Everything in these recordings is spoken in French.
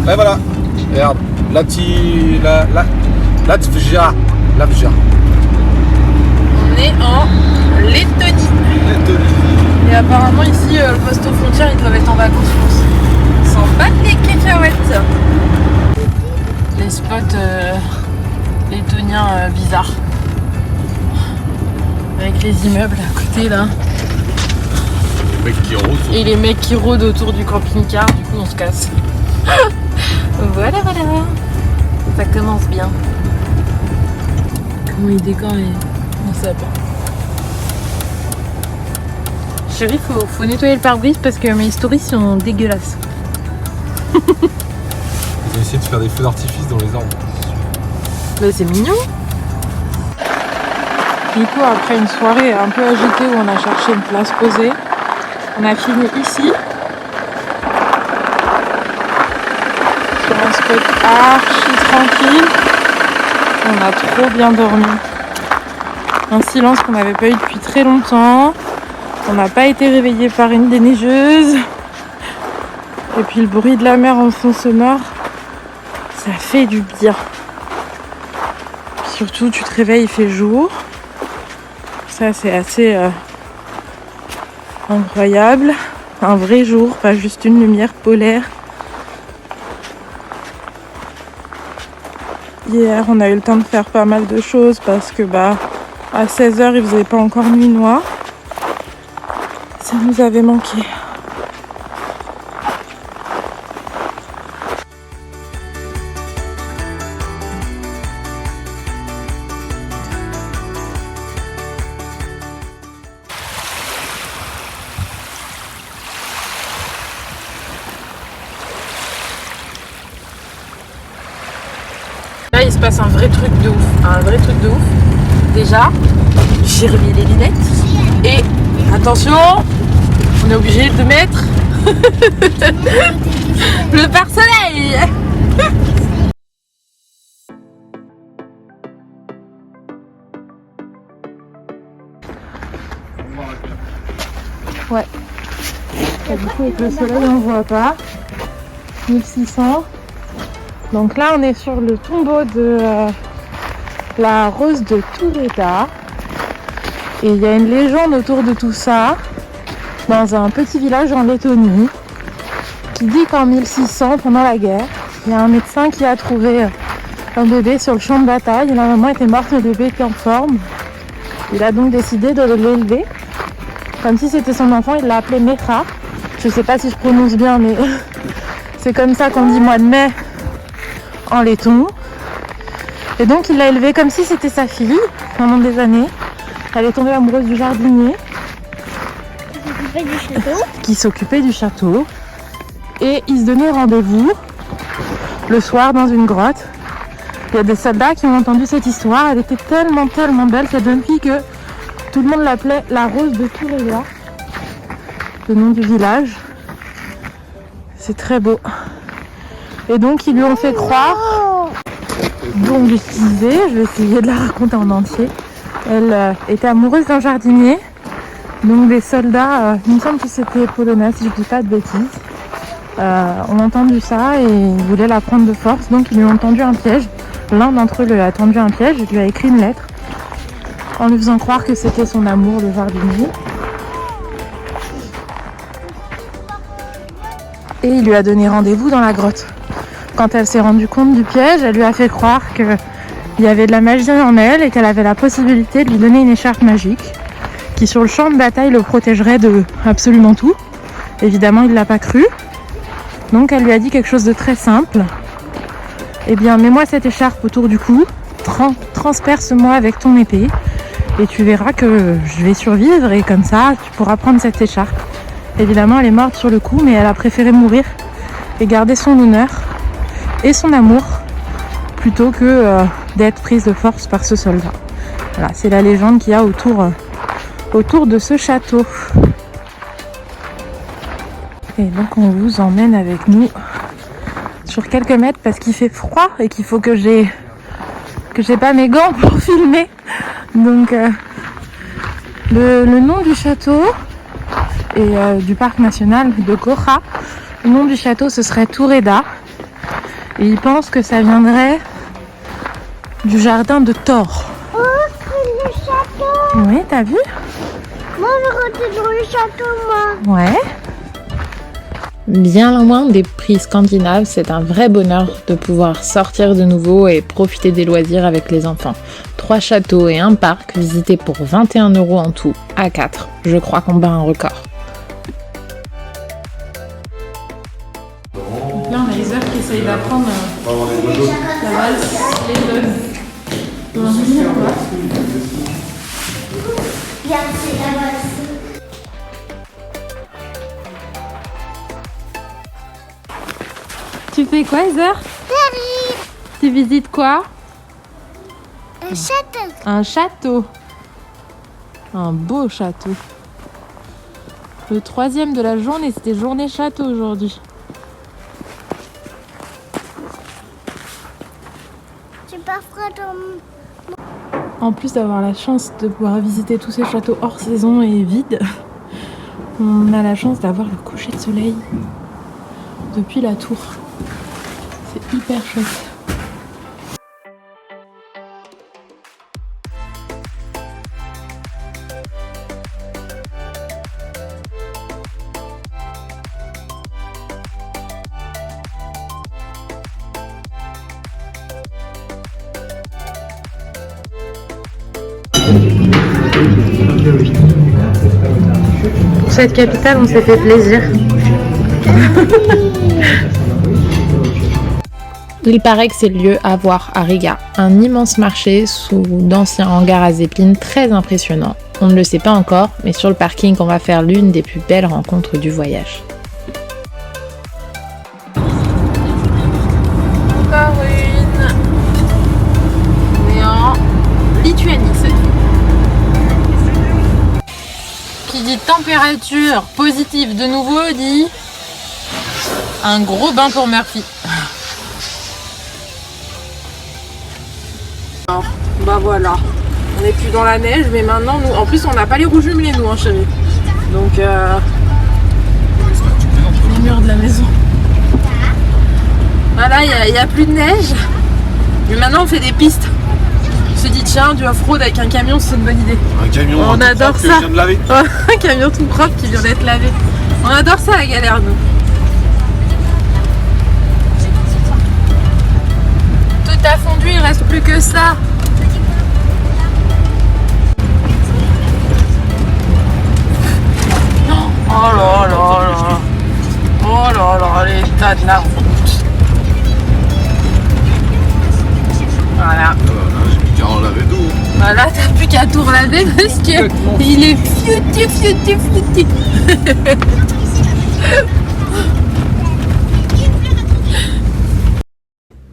Et voilà. Regarde. Latvia. Latvia. On est en Lettonie. Et apparemment ici, le poste aux frontières, ils doivent être en vacances, je pense. Ils s'en battent les cacahuètes. Les spots lettoniens bizarres. Avec les immeubles à côté là. Les mecs qui rôdent. Et les mecs qui rôdent autour du camping-car, du coup on se casse. Voilà. Ça commence bien. Comment il décore les sapins. Chérie, faut nettoyer le pare-brise parce que mes stories sont dégueulasses. Ils ont essayé de faire des feux d'artifice dans les arbres. Mais c'est mignon. Du coup, après une soirée un peu agitée où on a cherché une place posée, on a fini ici. Sur un spot archi tranquille. On a trop bien dormi. Un silence qu'on n'avait pas eu depuis très longtemps. On n'a pas été réveillé par une des neigeuses. Et puis le bruit de la mer en fond sonore, ça fait du bien. Surtout, tu te réveilles, il fait jour. Ça, c'est assez incroyable. Un vrai jour, pas juste une lumière polaire. Hier, on a eu le temps de faire pas mal de choses parce que à 16h, il faisait pas encore nuit noire. Ça nous avait manqué. Là, il se passe un vrai truc de ouf. Déjà, j'ai remis les lunettes. Et attention, on est obligé de mettre le pare-soleil. Ouais. Et du coup, avec le soleil, on ne voit pas. 1600. Donc là, on est sur le tombeau de la rose de Tureda. Et il y a une légende autour de tout ça, dans un petit village en Lettonie, qui dit qu'en 1600, pendant la guerre, il y a un médecin qui a trouvé un bébé sur le champ de bataille. La maman était morte, le bébé était en forme. Il a donc décidé de l'élever, comme si c'était son enfant. Il l'a appelé Mecha. Je sais pas si je prononce bien, mais c'est comme ça qu'on dit mois de mai en letton. Et donc il l'a élevé comme si c'était sa fille pendant des années. Elle est tombée amoureuse du jardinier qui s'occupait du château. Et ils se donnaient rendez-vous le soir dans une grotte. Il y a des soldats qui ont entendu cette histoire. Elle était tellement belle, cette jeune fille, que tout le monde l'appelait la rose de Tureda, le nom du village. C'est très beau. Et donc ils lui ont fait croire. Donc je vais essayer de la raconter en entier. Elle était amoureuse d'un jardinier. Donc des soldats, il me semble que c'était polonais si je dis pas de bêtises, ont entendu ça et ils voulaient la prendre de force. Donc ils lui ont tendu un piège. L'un d'entre eux lui a tendu un piège et lui a écrit une lettre en lui faisant croire que c'était son amour, le jardinier. Et il lui a donné rendez-vous dans la grotte. Quand elle s'est rendue compte du piège, elle lui a fait croire qu'il y avait de la magie en elle et qu'elle avait la possibilité de lui donner une écharpe magique qui, sur le champ de bataille, le protégerait de absolument tout. Évidemment, il ne l'a pas cru. Donc elle lui a dit quelque chose de très simple. Eh bien, mets-moi cette écharpe autour du cou, transperce-moi avec ton épée et tu verras que je vais survivre et comme ça, tu pourras prendre cette écharpe. Évidemment, elle est morte sur le coup, mais elle a préféré mourir et garder son honneur et son amour plutôt que d'être prise de force par ce soldat. Voilà, c'est la légende qu'il y a autour de ce château. Et donc on vous emmène avec nous sur quelques mètres parce qu'il fait froid et qu'il faut que j'ai pas mes gants pour filmer. Donc le nom du château et du parc national de Gora, le nom du château ce serait Tureda. Et ils pensent que ça viendrait du jardin de Thor. Oh, c'est le château. Oui, t'as vu? Moi, je rentre dans le château, moi. Ouais. Bien loin des prix scandinaves, c'est un vrai bonheur de pouvoir sortir de nouveau et profiter des loisirs avec les enfants. 3 châteaux et un parc visités pour 21 € en tout, à 4. Je crois qu'on bat un record. Donc là, on a Heather qui essaye d'apprendre la valse Ledon. On va venir quoi? Regarde, c'est la valse. Tu fais quoi, Heather? Tu visites quoi? Un château. Un château. Un beau château. Le 3e de la journée, c'était journée château aujourd'hui. Tu passeras ton... En plus d'avoir la chance de pouvoir visiter tous ces châteaux hors saison et vides, on a la chance d'avoir le coucher de soleil depuis la tour. C'est hyper chouette. Pour cette capitale, on s'est fait plaisir. Il paraît que c'est le lieu à voir à Riga. Un immense marché sous d'anciens hangars à Zeppelin très impressionnant. On ne le sait pas encore, mais sur le parking, on va faire l'une des plus belles rencontres du voyage. Encore une. On est en Lituanie cette fois. Qui dit température positive de nouveau dit un gros bain pour Murphy. Bah voilà, on n'est plus dans la neige, mais maintenant nous, en plus on n'a pas les roues jumelées nous, hein, chérie. Donc les murs de la maison. Voilà, il n'y a plus de neige, mais maintenant on fait des pistes. On se dit tiens, du off-road avec un camion, c'est une bonne idée. Un camion, on adore ça. Que je viens de laver. Un camion tout propre qui vient d'être lavé. On adore ça la galère nous. Tout a fondu, il reste plus que ça. Oh là là là. Oh là là, l'état de la route. Voilà. J'ai plus qu'à en laver d'eau. Voilà, t'as plus qu'à tout relaver parce que il est foutu.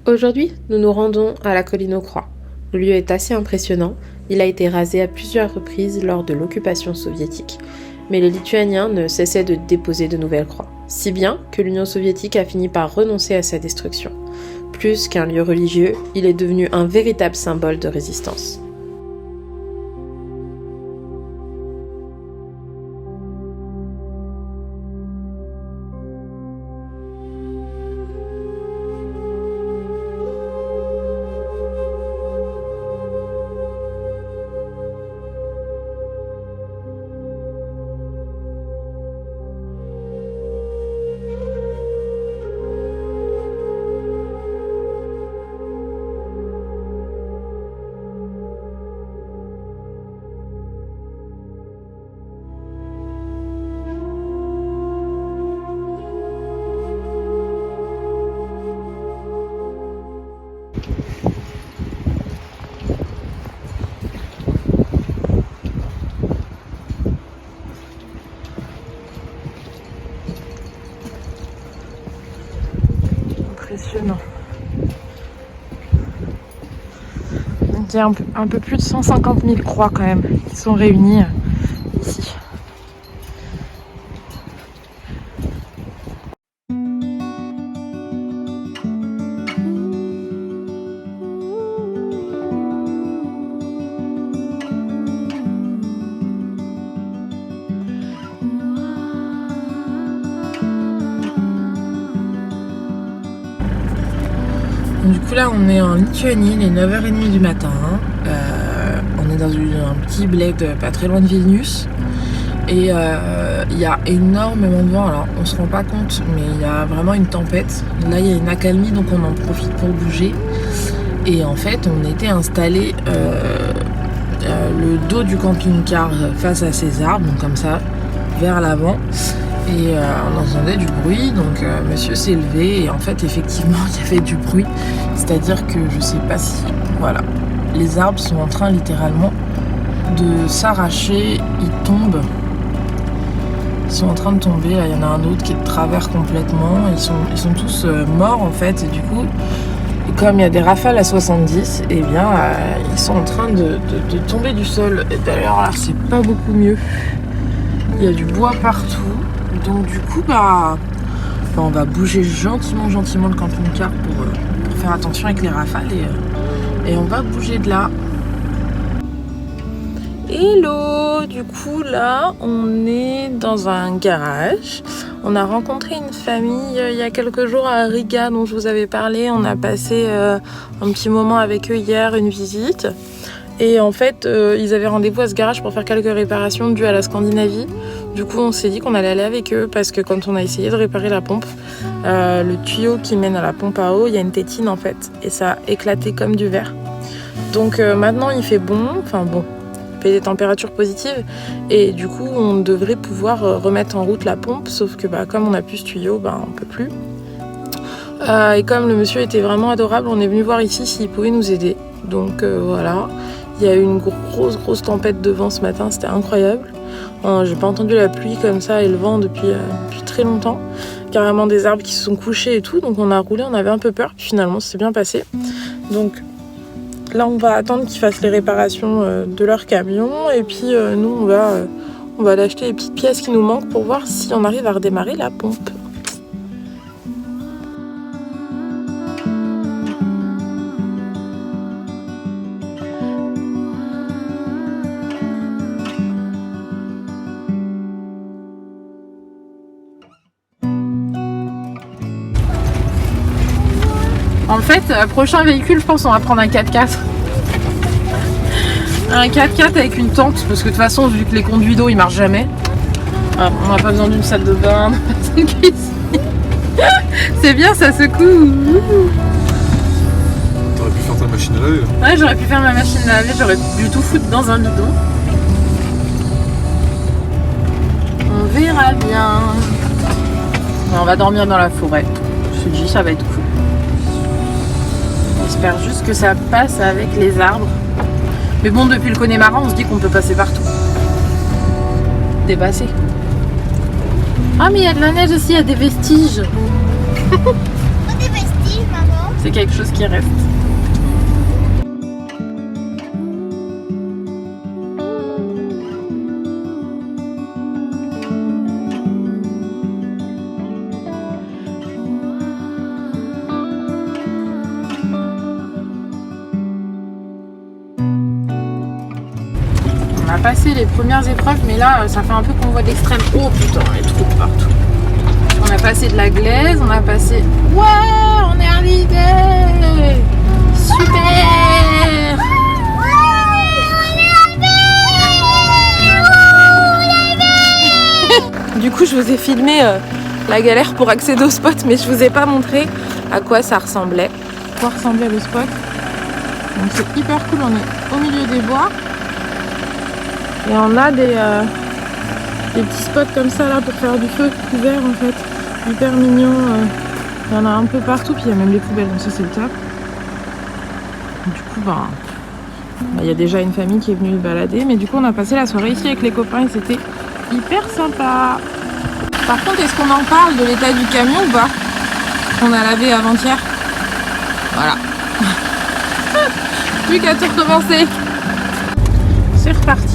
Aujourd'hui, nous nous rendons à la colline aux Croix. Le lieu est assez impressionnant. Il a été rasé à plusieurs reprises lors de l'occupation soviétique. Mais les Lituaniens ne cessaient de déposer de nouvelles croix. Si bien que l'Union soviétique a fini par renoncer à sa destruction. Plus qu'un lieu religieux, il est devenu un véritable symbole de résistance. Impressionnant. Il y a un peu plus de 150 000 croix quand même qui sont réunies ici. là on est en Lituanie, il est 9h30 du matin. On est dans un petit bled pas très loin de Vilnius. Et il y a énormément de vent, alors on se rend pas compte, mais il y a vraiment une tempête. Là il y a une accalmie, donc on en profite pour bouger. Et en fait on était installé le dos du camping-car face à ces arbres, donc comme ça, vers l'avant. Et on entendait du bruit, donc monsieur s'est levé et en fait effectivement il y avait du bruit. C'est-à-dire que je sais pas si, voilà, les arbres sont en train littéralement de s'arracher, ils tombent. Ils sont en train de tomber, là il y en a un autre qui est de travers complètement, ils sont tous morts en fait, et du coup, comme il y a des rafales à 70, et bien ils sont en train de tomber du sol. Et d'ailleurs là c'est pas beaucoup mieux, il y a du bois partout, donc du coup on va bouger gentiment le camping-car pour faire attention avec les rafales, et on va bouger de là. Hello, du coup là on est dans un garage. On a rencontré une famille il y a quelques jours à Riga dont je vous avais parlé. On a passé un petit moment avec eux hier, une visite. Et en fait ils avaient rendez-vous à ce garage pour faire quelques réparations dues à la Scandinavie. Du coup on s'est dit qu'on allait aller avec eux parce que quand on a essayé de réparer la pompe, le tuyau qui mène à la pompe à eau, il y a une tétine en fait. Et ça a éclaté comme du verre. Donc maintenant il fait bon, des températures positives, et du coup on devrait pouvoir remettre en route la pompe, sauf que comme on n'a plus ce tuyau, on peut plus. Et comme le monsieur était vraiment adorable, on est venu voir ici s'il pouvait nous aider. Donc voilà, il y a eu une grosse tempête de vent ce matin, c'était incroyable. J'ai pas entendu la pluie comme ça et le vent depuis très longtemps. Carrément des arbres qui se sont couchés et tout, donc on a roulé, on avait un peu peur, puis finalement c'est bien passé. Donc là on va attendre qu'ils fassent les réparations de leur camion, et puis nous on va aller acheter les petites pièces qui nous manquent pour voir si on arrive à redémarrer la pompe. En fait, prochain véhicule, je pense on va prendre un 4x4. Un 4x4 avec une tente, parce que de toute façon, vu que les conduits d'eau ils marchent jamais, on n'a pas besoin d'une salle de bain, d'une cuisine. C'est bien, ça secoue. T'aurais pu faire ta machine à laver. Ouais, j'aurais pu faire ma machine à laver, j'aurais pu tout foutre dans un bidon. On verra bien. On va dormir dans la forêt. Je te dis, ça va être cool. J'espère juste que ça passe avec les arbres. Mais bon, depuis le Connemara, on se dit qu'on peut passer partout. Dépasser. Ah, mais il y a de la neige aussi, il y a des vestiges. Des vestiges, maman. C'est quelque chose qui reste. On a passé les premières épreuves, mais là ça fait un peu convoi d'extrême. Oh putain, les trous partout. On a passé de la glaise, on a passé... Ouais, on est arrivé. Super. Du coup je vous ai filmé la galère pour accéder au spot, mais je vous ai pas montré à quoi ça ressemblait. À quoi ressemblait le spot. Donc c'est hyper cool, on est au milieu des bois. Et on a des petits spots comme ça là pour faire du feu couvert en fait. Hyper mignon. Il y en a un peu partout, puis il y a même des poubelles, donc ça c'est le top. Du coup il y a déjà une famille qui est venue balader, mais du coup on a passé la soirée ici avec les copains et c'était hyper sympa. Par contre, est-ce qu'on en parle de l'état du camion ou pas? On a lavé avant-hier. Voilà. Plus qu'à tout recommencer. C'est reparti.